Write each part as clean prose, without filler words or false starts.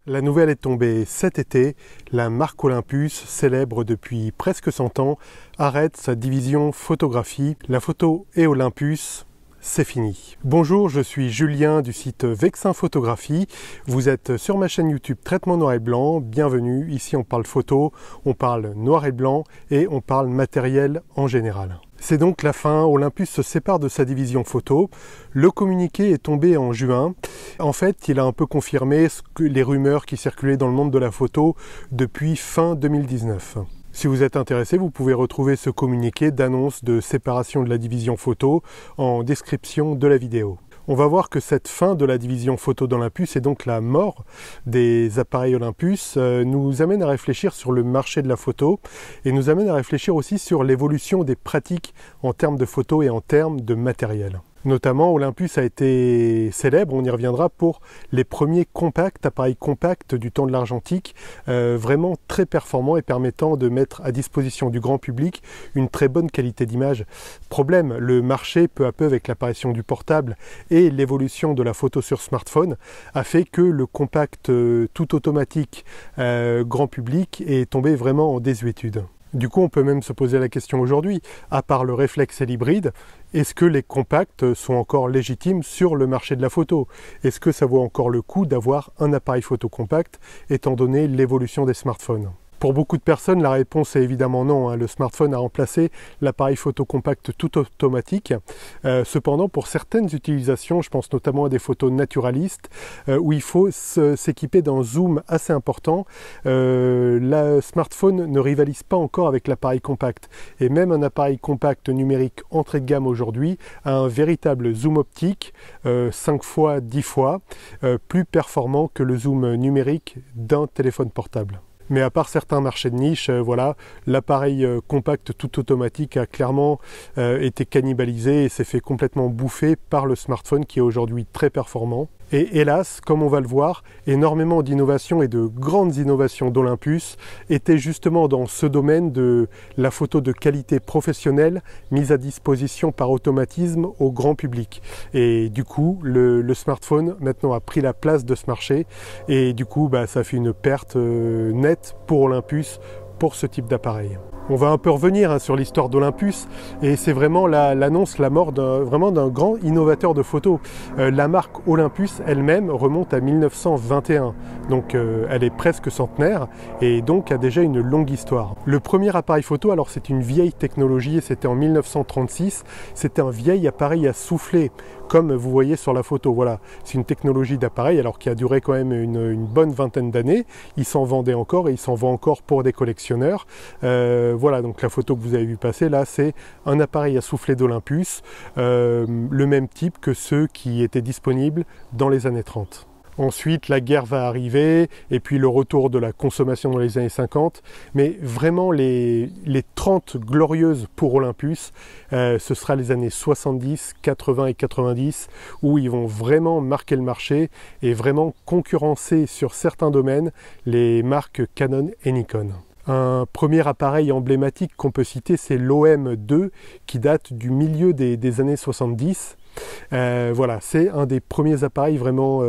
La nouvelle est tombée cet été, la marque Olympus, célèbre depuis presque 100 ans, arrête sa division photographie. La photo et Olympus, c'est fini. Bonjour, je suis Julien du site Vexin Photographie. Vous êtes sur ma chaîne YouTube Traitement Noir et Blanc. Bienvenue, ici on parle photo, on parle noir et blanc et on parle matériel en général. C'est donc la fin, Olympus se sépare de sa division photo. Le communiqué est tombé en juin. En fait, il a un peu confirmé les rumeurs qui circulaient dans le monde de la photo depuis fin 2019. Si vous êtes intéressé, vous pouvez retrouver ce communiqué d'annonce de séparation de la division photo en description de la vidéo. On va voir que cette fin de la division photo d'Olympus et donc la mort des appareils Olympus nous amène à réfléchir sur le marché de la photo et nous amène à réfléchir aussi sur l'évolution des pratiques en termes de photo et en termes de matériel. Notamment, Olympus a été célèbre, on y reviendra, pour les premiers appareils compacts du temps de l'argentique, vraiment très performants et permettant de mettre à disposition du grand public une très bonne qualité d'image. Problème, le marché, peu à peu avec l'apparition du portable et l'évolution de la photo sur smartphone, a fait que le compact tout automatique grand public est tombé vraiment en désuétude. Du coup, on peut même se poser la question aujourd'hui, à part le réflexe et l'hybride, est-ce que les compacts sont encore légitimes sur le marché de la photo? Est-ce que ça vaut encore le coup d'avoir un appareil photo compact, étant donné l'évolution des smartphones? Pour beaucoup de personnes, la réponse est évidemment non. Le smartphone a remplacé l'appareil photo compact tout automatique. Cependant, pour certaines utilisations, je pense notamment à des photos naturalistes, où il faut s'équiper d'un zoom assez important, le smartphone ne rivalise pas encore avec l'appareil compact. Et même un appareil compact numérique entrée de gamme aujourd'hui a un véritable zoom optique, 5 fois, 10 fois, plus performant que le zoom numérique d'un téléphone portable. Mais à part certains marchés de niche, voilà, l'appareil compact tout automatique a clairement été cannibalisé et s'est fait complètement bouffer par le smartphone qui est aujourd'hui très performant. Et hélas, comme on va le voir, énormément d'innovations et de grandes innovations d'Olympus étaient justement dans ce domaine de la photo de qualité professionnelle mise à disposition par automatisme au grand public. Et du coup, le smartphone maintenant a pris la place de ce marché et du coup, ça fait une perte nette pour Olympus pour ce type d'appareil. On va un peu revenir sur l'histoire d'Olympus et c'est vraiment l'annonce, la mort d'un grand innovateur de photo. La marque Olympus elle-même remonte à 1921, donc elle est presque centenaire et donc a déjà une longue histoire. Le premier appareil photo, alors c'est une vieille technologie et c'était en 1936, c'était un vieil appareil à souffler, comme vous voyez sur la photo. Voilà, c'est une technologie d'appareil alors qui a duré quand même une bonne vingtaine d'années. Il s'en vendait encore et il s'en vend encore pour des collectionneurs. Voilà, donc la photo que vous avez vu passer là, c'est un appareil à souffler d'Olympus, le même type que ceux qui étaient disponibles dans les années 30. Ensuite, la guerre va arriver, et puis le retour de la consommation dans les années 50. Mais vraiment, les 30 glorieuses pour Olympus, ce sera les années 70, 80 et 90, où ils vont vraiment marquer le marché et vraiment concurrencer sur certains domaines les marques Canon et Nikon. Un premier appareil emblématique qu'on peut citer, c'est l'OM2, qui date du milieu des années 70. Voilà, c'est un des premiers appareils vraiment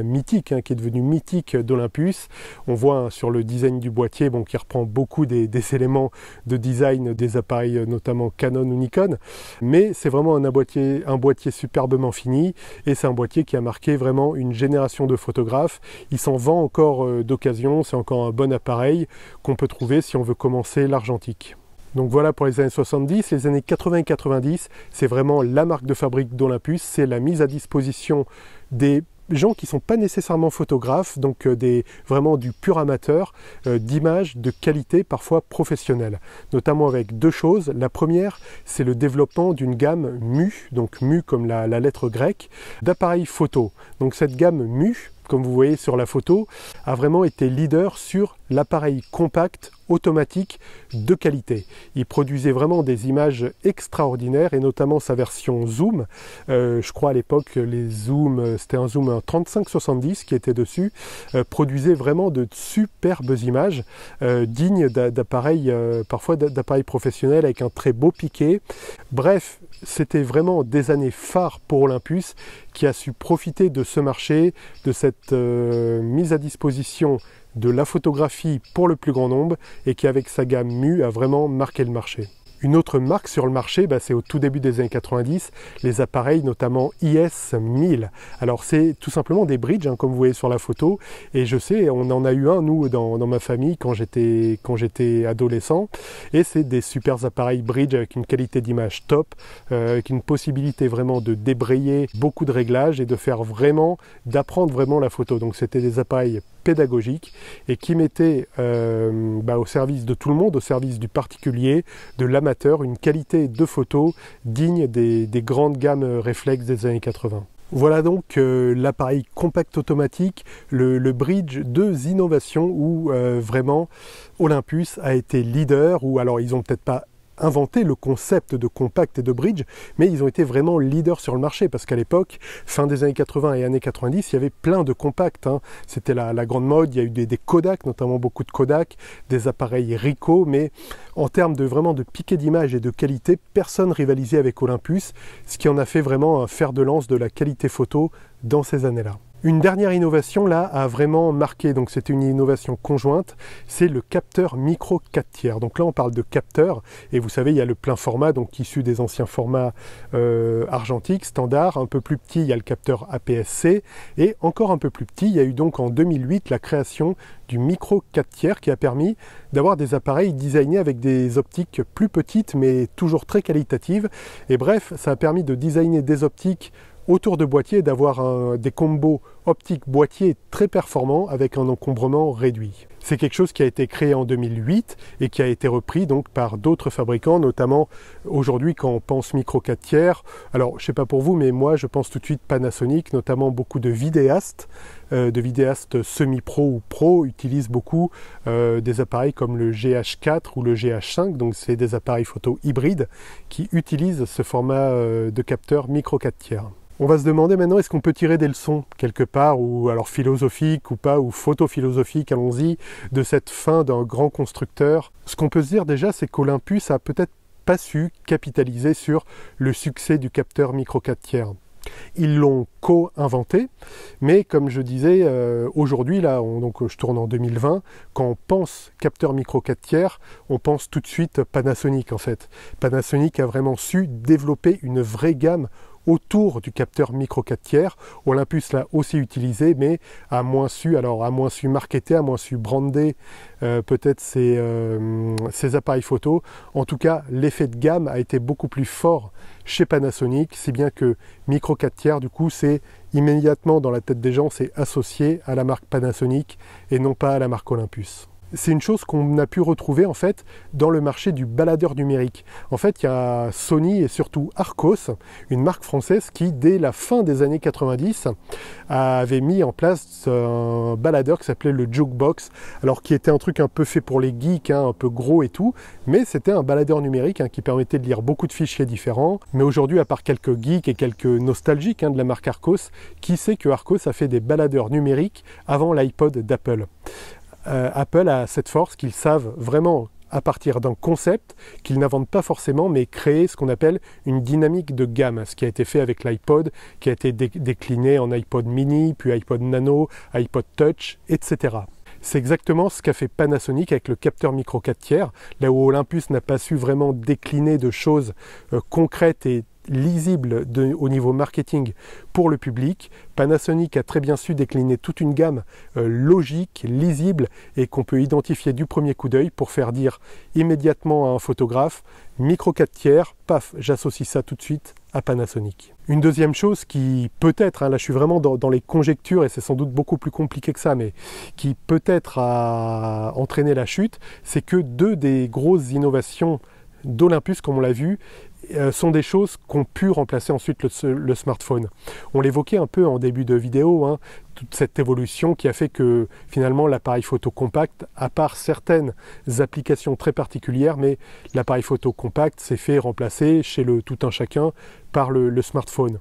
mythiques, qui est devenu mythique d'Olympus. On voit sur le design du boîtier qui reprend beaucoup des éléments de design des appareils notamment Canon ou Nikon, mais c'est vraiment un boîtier superbement fini et c'est un boîtier qui a marqué vraiment une génération de photographes. Il s'en vend encore d'occasion, c'est encore un bon appareil qu'on peut trouver si on veut commencer l'argentique. Donc voilà pour les années 70, les années 80 et 90, c'est vraiment la marque de fabrique d'Olympus, c'est la mise à disposition des gens qui ne sont pas nécessairement photographes, donc vraiment du pur amateur, d'images de qualité parfois professionnelle, notamment avec deux choses. La première, c'est le développement d'une gamme MU, donc MU comme la lettre grecque, d'appareils photo. Donc cette gamme MU, comme vous voyez sur la photo, a vraiment été leader sur l'appareil compact automatique de qualité. Il produisait vraiment des images extraordinaires et notamment sa version zoom. Je crois à l'époque les zooms, c'était un zoom 35-70 qui était dessus, produisait vraiment de superbes images dignes d'appareils, parfois d'appareils professionnels avec un très beau piqué. Bref, c'était vraiment des années phares pour Olympus qui a su profiter de ce marché, de cette mise à disposition de la photographie pour le plus grand nombre et qui avec sa gamme MU a vraiment marqué le marché. Une autre marque sur le marché, c'est au tout début des années 90, les appareils notamment IS-1000. Alors c'est tout simplement des bridges, comme vous voyez sur la photo, et je sais, on en a eu un, nous, dans ma famille, quand j'étais adolescent, et c'est des super appareils bridge avec une qualité d'image top, avec une possibilité vraiment de débrayer beaucoup de réglages et d'apprendre vraiment la photo. Donc c'était des appareils pédagogiques et qui mettaient au service de tout le monde, au service du particulier, de l'amateur, une qualité de photo digne des grandes gammes réflexes des années 80. Voilà donc l'appareil compact automatique, le bridge, deux innovations où vraiment Olympus a été leader, ou alors ils n'ont peut-être pas inventé le concept de compact et de bridge, mais ils ont été vraiment leaders sur le marché, parce qu'à l'époque, fin des années 80 et années 90, il y avait plein de compacts, C'était la grande mode, il y a eu des Kodak, notamment beaucoup de Kodak, des appareils Ricoh, mais en termes de vraiment de piqué d'image et de qualité, personne rivalisait avec Olympus, ce qui en a fait vraiment un fer de lance de la qualité photo dans ces années-là. Une dernière innovation là a vraiment marqué, donc c'était une innovation conjointe, c'est le capteur micro 4 tiers. Donc là on parle de capteur, et vous savez il y a le plein format, donc issu des anciens formats argentiques, standard. Un peu plus petit il y a le capteur APS-C, et encore un peu plus petit il y a eu donc en 2008 la création du micro 4 tiers qui a permis d'avoir des appareils designés avec des optiques plus petites mais toujours très qualitatives. Et bref, ça a permis de designer des optiques autour de boîtier, d'avoir des combos optiques boîtier très performants avec un encombrement réduit. C'est quelque chose qui a été créé en 2008 et qui a été repris donc par d'autres fabricants, notamment aujourd'hui quand on pense micro 4 tiers. Alors je sais pas pour vous, mais moi je pense tout de suite Panasonic, notamment beaucoup de vidéastes semi-pro ou pro utilisent beaucoup des appareils comme le GH4 ou le GH5, donc c'est des appareils photo hybrides qui utilisent ce format de capteur micro 4 tiers. On va se demander maintenant, est-ce qu'on peut tirer des leçons quelque part, ou alors philosophiques ou pas, ou photo-philosophiques, allons-y, de cette fin d'un grand constructeur. Ce qu'on peut se dire déjà, c'est qu'Olympus a peut-être pas su capitaliser sur le succès du capteur micro 4 tiers. Ils l'ont co-inventé, mais comme je disais, aujourd'hui, là, donc je tourne en 2020, quand on pense capteur micro 4 tiers, on pense tout de suite Panasonic en fait. Panasonic a vraiment su développer une vraie gamme autour du capteur micro 4 tiers. Olympus l'a aussi utilisé, mais a moins su marketer, a moins su brander peut-être ses appareils photo. En tout cas, l'effet de gamme a été beaucoup plus fort chez Panasonic, si bien que micro 4 tiers, du coup, c'est immédiatement dans la tête des gens, c'est associé à la marque Panasonic et non pas à la marque Olympus. C'est une chose qu'on a pu retrouver en fait dans le marché du baladeur numérique. En fait, il y a Sony et surtout Arcos, une marque française qui, dès la fin des années 90, avait mis en place un baladeur qui s'appelait le Jukebox, alors qui était un truc un peu fait pour les geeks, un peu gros et tout, mais c'était un baladeur numérique qui permettait de lire beaucoup de fichiers différents. Mais aujourd'hui, à part quelques geeks et quelques nostalgiques de la marque Arcos, qui sait que Arcos a fait des baladeurs numériques avant l'iPod d'Apple? Apple a cette force qu'ils savent vraiment, à partir d'un concept qu'ils n'inventent pas forcément, mais créer ce qu'on appelle une dynamique de gamme, ce qui a été fait avec l'iPod, qui a été décliné en iPod mini, puis iPod nano, iPod touch, etc. C'est exactement ce qu'a fait Panasonic avec le capteur micro 4 tiers, là où Olympus n'a pas su vraiment décliner de choses concrètes et lisible au niveau marketing pour le public. Panasonic a très bien su décliner toute une gamme logique, lisible et qu'on peut identifier du premier coup d'œil pour faire dire immédiatement à un photographe micro 4 tiers, paf, j'associe ça tout de suite à Panasonic. Une deuxième chose qui peut-être, là je suis vraiment dans les conjectures et c'est sans doute beaucoup plus compliqué que ça, mais qui peut-être a entraîné la chute, c'est que deux des grosses innovations d'Olympus, comme on l'a vu, sont des choses qu'ont pu remplacer ensuite le smartphone. On l'évoquait un peu en début de vidéo, hein, toute cette évolution qui a fait que finalement l'appareil photo compact, à part certaines applications très particulières, mais l'appareil photo compact s'est fait remplacer chez le tout un chacun par le smartphone.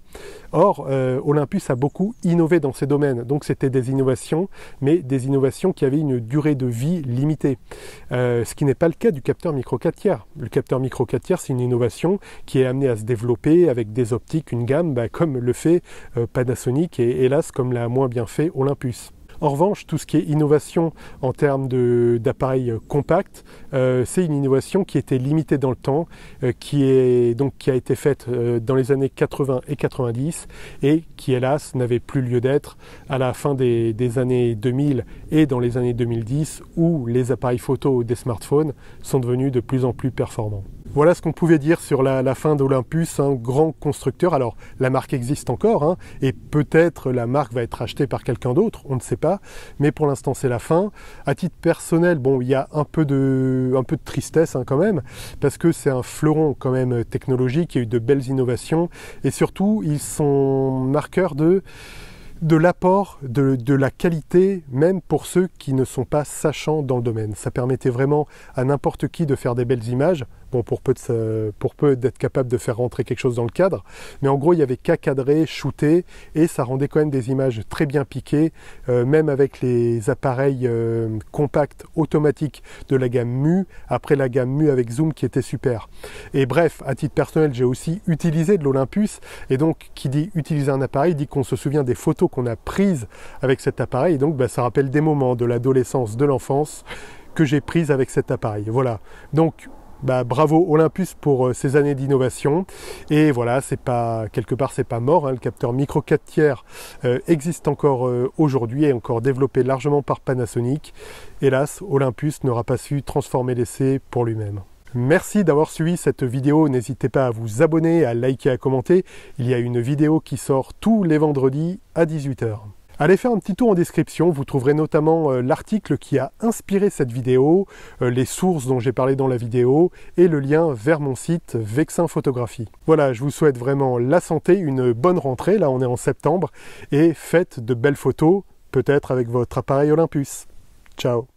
Or, Olympus a beaucoup innové dans ces domaines, donc c'était des innovations, mais des innovations qui avaient une durée de vie limitée. Ce qui n'est pas le cas du capteur micro 4 tiers. Le capteur micro 4 tiers, c'est une innovation qui est amenée à se développer avec des optiques, une gamme, comme le fait Panasonic et hélas comme l'a moins bien fait Olympus. En revanche, tout ce qui est innovation en termes d'appareils compacts, c'est une innovation qui était limitée dans le temps, qui a été faite dans les années 80 et 90 et qui, hélas, n'avait plus lieu d'être à la fin des années 2000 et dans les années 2010 où les appareils photo des smartphones sont devenus de plus en plus performants. Voilà ce qu'on pouvait dire sur la fin d'Olympus, un grand constructeur. Alors la marque existe encore, hein, et peut-être la marque va être rachetée par quelqu'un d'autre, on ne sait pas, mais pour l'instant c'est la fin. À titre personnel, bon, il y a un peu de tristesse quand même, parce que c'est un fleuron quand même technologique, il y a eu de belles innovations, et surtout ils sont marqueurs de l'apport, de la qualité, même pour ceux qui ne sont pas sachants dans le domaine. Ça permettait vraiment à n'importe qui de faire des belles images, bon, pour peu d'être capable de faire rentrer quelque chose dans le cadre, mais en gros il n'y avait qu'à cadrer, shooter, et ça rendait quand même des images très bien piquées, même avec les appareils compacts automatiques de la gamme Mu, après la gamme Mu avec zoom qui était super. Et bref, à titre personnel, j'ai aussi utilisé de l'Olympus, et donc qui dit utiliser un appareil, dit qu'on se souvient des photos qu'on a prises avec cet appareil, et donc ça rappelle des moments de l'adolescence, de l'enfance, que j'ai prises avec cet appareil. Voilà, donc bravo Olympus pour ces années d'innovation, et voilà, quelque part c'est pas mort, hein. Le capteur micro 4 tiers existe encore aujourd'hui et encore développé largement par Panasonic. Hélas, Olympus n'aura pas su transformer l'essai pour lui-même. Merci d'avoir suivi cette vidéo, n'hésitez pas à vous abonner, à liker, à commenter. Il y a une vidéo qui sort tous les vendredis à 18 h. Allez faire un petit tour en description, vous trouverez notamment l'article qui a inspiré cette vidéo, les sources dont j'ai parlé dans la vidéo et le lien vers mon site Vexin Photographie. Voilà, je vous souhaite vraiment la santé, une bonne rentrée, là on est en septembre, et faites de belles photos, peut-être avec votre appareil Olympus. Ciao.